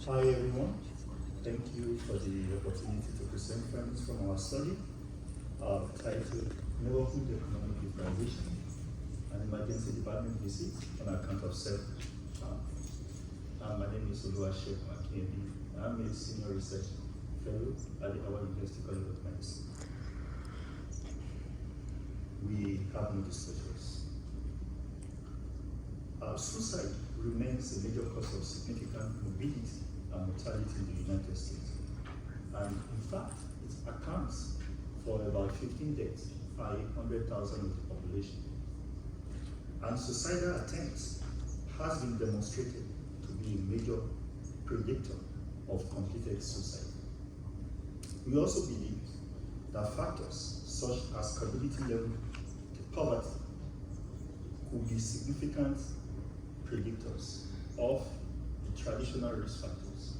Hi everyone, thank you for the opportunity to present findings from our study titled Neighborhood Economic Differentiation and Emergency Department Visit on account of my name is Louisiana. I'm a senior research fellow at the Howard University College of Medicine. We have no disclosures. Suicide remains a major cause of significant morbidity and mortality in the United States. And in fact, it accounts for about 15 deaths per 100,000 of the population. And suicidal attempts has been demonstrated to be a major predictor of completed suicide. We also believe that factors such as community level poverty could be significant predictors of the traditional risk factors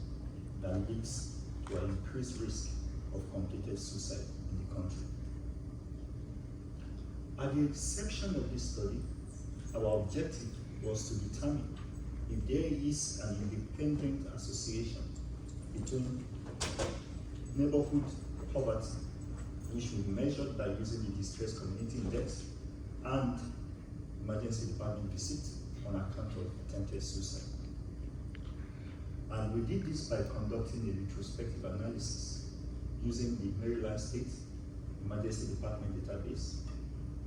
that leads to an increased risk of completed suicide in the country. At the inception of this study, our objective was to determine if there is an independent association between neighborhood poverty, which we measured by using the Distress Community Index, and emergency department visit on account of attempted suicide. And we did this by conducting a retrospective analysis using the Maryland State Emergency Department database.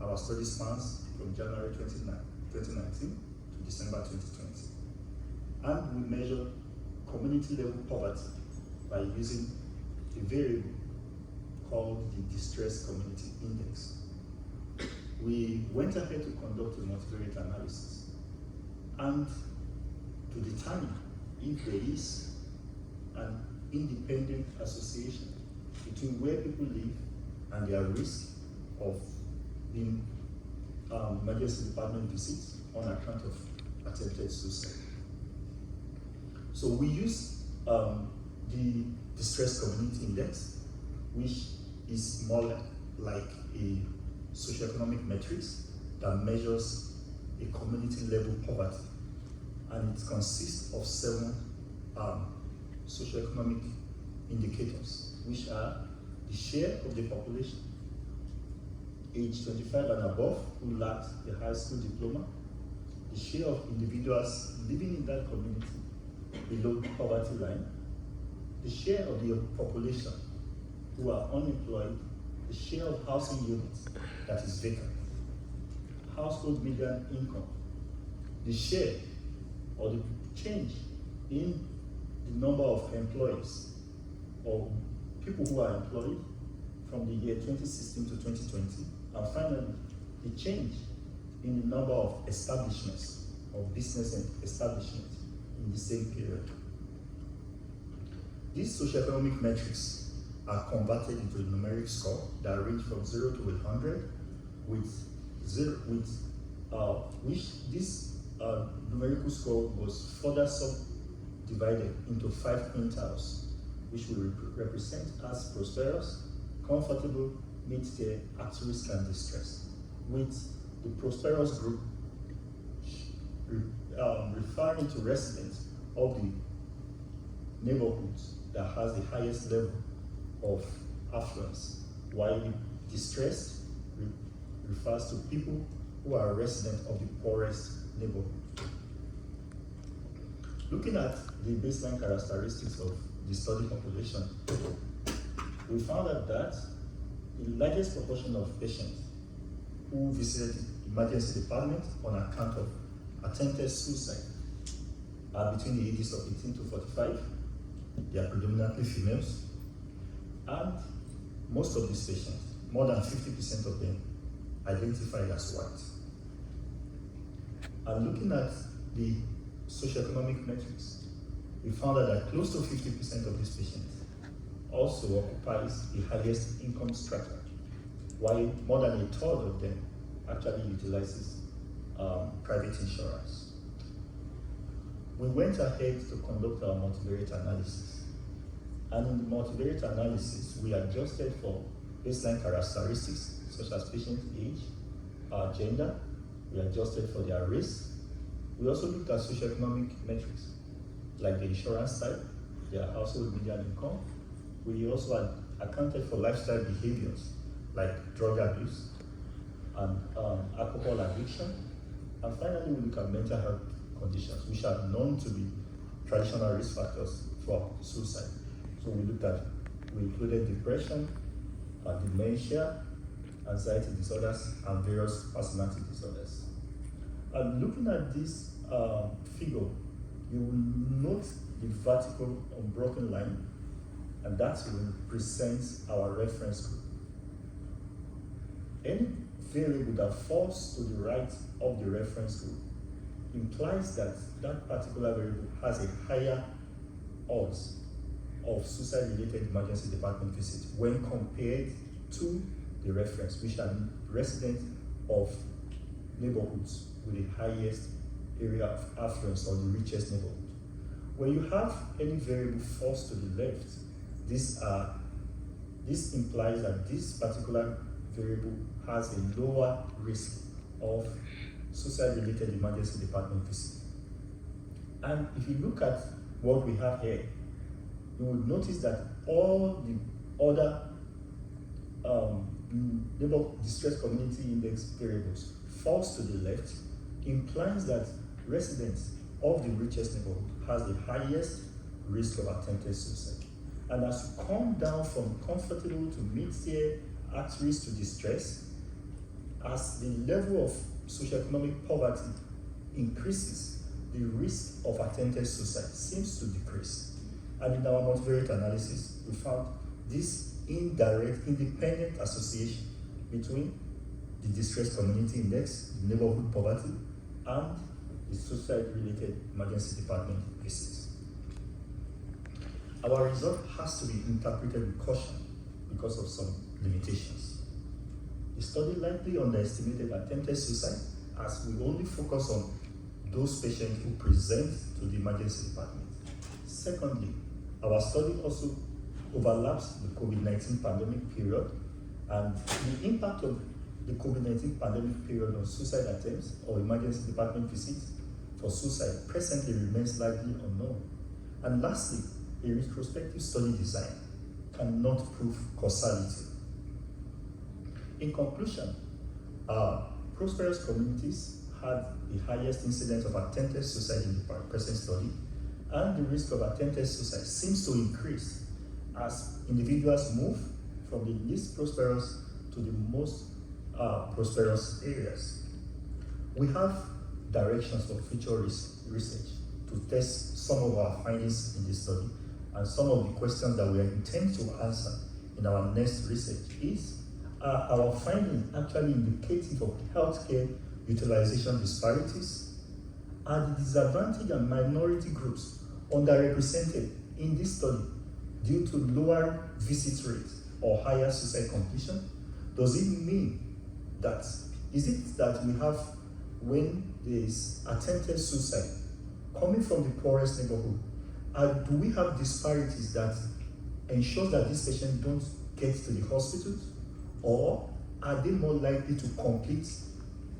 Our study spans from January 2019 to December 2020. And we measured community level poverty by using a variable called the Distress Community Index. We went ahead to conduct a multivariate analysis and to determine if there is an independent association between where people live and their risk of being emergency department visits on account of attempted suicide. So we use the Distress Community Index, which is more like a socioeconomic metrics that measures a community level poverty, and it consists of 7 socioeconomic indicators, which are the share of the population age 25 and above who lacked a high school diploma, the share of individuals living in that community below the poverty line, the share of the population who are unemployed, the share of housing units that is vacant, household median income, the share or the change in the number of employees or people who are employed from the year 2016 to 2020, and finally, the change in the number of establishments or business establishments in the same period. These socioeconomic metrics are converted into a numeric score that range from 0 to 100, which this numerical score was further subdivided into 5 quintiles, which will represent as prosperous, comfortable, mid-tier, at risk, and distress, with the prosperous group referring to residents of the neighborhoods that has the highest level of affluence, while the distressed refers to people who are residents of the poorest neighborhood. Looking at the baseline characteristics of the study population, we found out that the largest proportion of patients who visited the emergency department on account of attempted suicide are between the ages of 18 to 45. They are predominantly females, and most of these patients, more than 50% of them, identified as white. And looking at the socioeconomic metrics, we found out that close to 50% of these patients also occupies the highest income strata, while more than a third of them actually utilizes private insurance. We went ahead to conduct our multivariate analysis. And in the multivariate analysis, we adjusted for baseline characteristics such as patient age, gender. We adjusted for their race. We also looked at socioeconomic metrics like the insurance type, their household median income. We also accounted for lifestyle behaviors like drug abuse and alcohol addiction. And finally, we look at mental health conditions, which are known to be traditional risk factors for suicide. So we included depression, dementia, anxiety disorders, and various personality disorders. And looking at this figure, you will note the vertical unbroken line, and that represents our reference group. Any variable that falls to the right of the reference group implies that that particular variable has a higher odds of suicide-related emergency department visit when compared to the reference, which are residents of neighborhoods with the highest area of affluence or the richest neighborhood. When you have any variable falls to the left, this implies that this particular variable has a lower risk of suicide-related emergency department visit. And if you look at what we have here, you will notice that all the other neighborhood distress community index variables falls to the left, implies that residents of the richest neighborhood has the highest risk of attempted suicide. And as you come down from comfortable to mid-tier, at risk to distress, as the level of socioeconomic poverty increases, the risk of attempted suicide seems to decrease. And in our multivariate analysis, we found this indirect, independent association between the distress community index, the neighborhood poverty, and the suicide-related emergency department visits. Our result has to be interpreted with caution because of some limitations. The study likely underestimated attempted suicide, as we only focus on those patients who present to the emergency department. Secondly, our study also overlaps the COVID-19 pandemic period, and the impact of the COVID-19 pandemic period on suicide attempts or emergency department visits for suicide presently remains largely unknown. And lastly, a retrospective study design cannot prove causality. In conclusion, prosperous communities had the highest incidence of attempted suicide in the present study, and the risk of attempted suicide seems to increase as individuals move from the least prosperous to the most prosperous areas. We have directions for future research to test some of our findings in this study, and some of the questions that we intend to answer in our next research is, are our findings actually indicative of healthcare utilization disparities? Are the disadvantaged and minority groups underrepresented in this study due to lower visit rates or higher suicide completion? Does it mean that, is it that we have, when there is attempted suicide coming from the poorest neighborhood, do we have disparities that ensure that these patients don't get to the hospitals? Or are they more likely to complete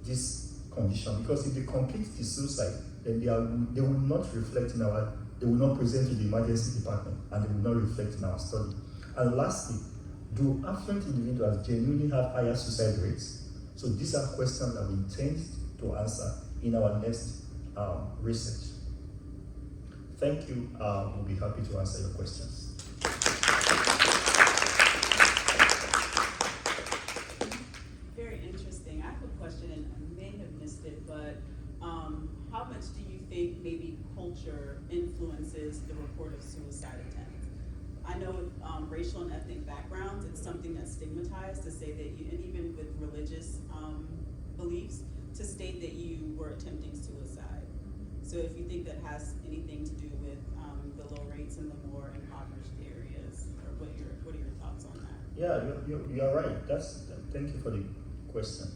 this condition? Because if they complete the suicide, then they will not reflect in they will not present to the emergency department, and they will not reflect in our study. And lastly, do affluent individuals genuinely have higher suicide rates? So these are questions that we intend to answer in our next research. Thank you. We'll be happy to answer your questions. Very interesting. I have a question, and I may have missed it, but how much do you think maybe culture influences the report of suicide attempts? I know with racial and ethnic backgrounds, it's something that's stigmatized to say that and even with religious beliefs, to state that you were attempting suicide. So if you think that has anything to do with the low rates in the more impoverished areas, or what are your thoughts on that? Yeah, you are right. Thank you for the question.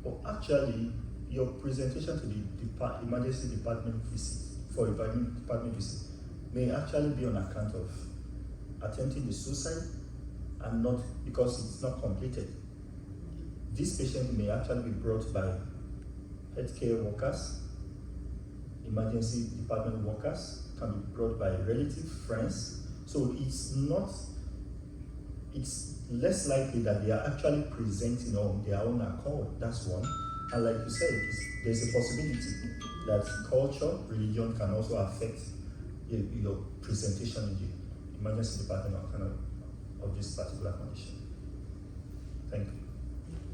But actually, your presentation to the emergency department visit, for emergency department visit, may actually be on account of attempting the suicide and not because it's not completed. This patient may actually be brought by healthcare workers emergency department workers, can be brought by relative, friends. So it's less likely that they are actually presenting on their own accord. That's one. And like you said, there's a possibility that culture, religion can also affect your presentation in the emergency department of this particular condition. Thank you.